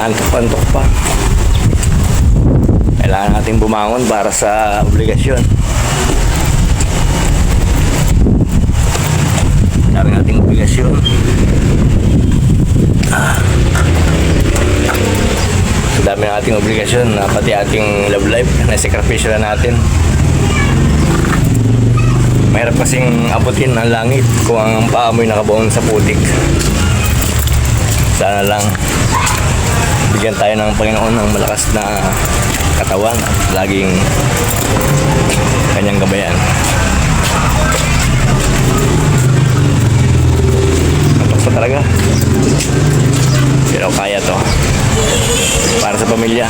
Antok-antok pa. Kailangan natin bumangon para sa obligasyon. Dami nating obligasyon. So dami nating obligasyon na pati ating love life na sakripisyo na natin. Mahirap kasing abutin ang langit kung ang paa mo'y nakabaon sa putik. Sana lang bigyan tayo ng Panginoon ng malakas na katawan at laging kanyang gabayan. Katok pa talaga. Pero kaya to. Para sa pamilya.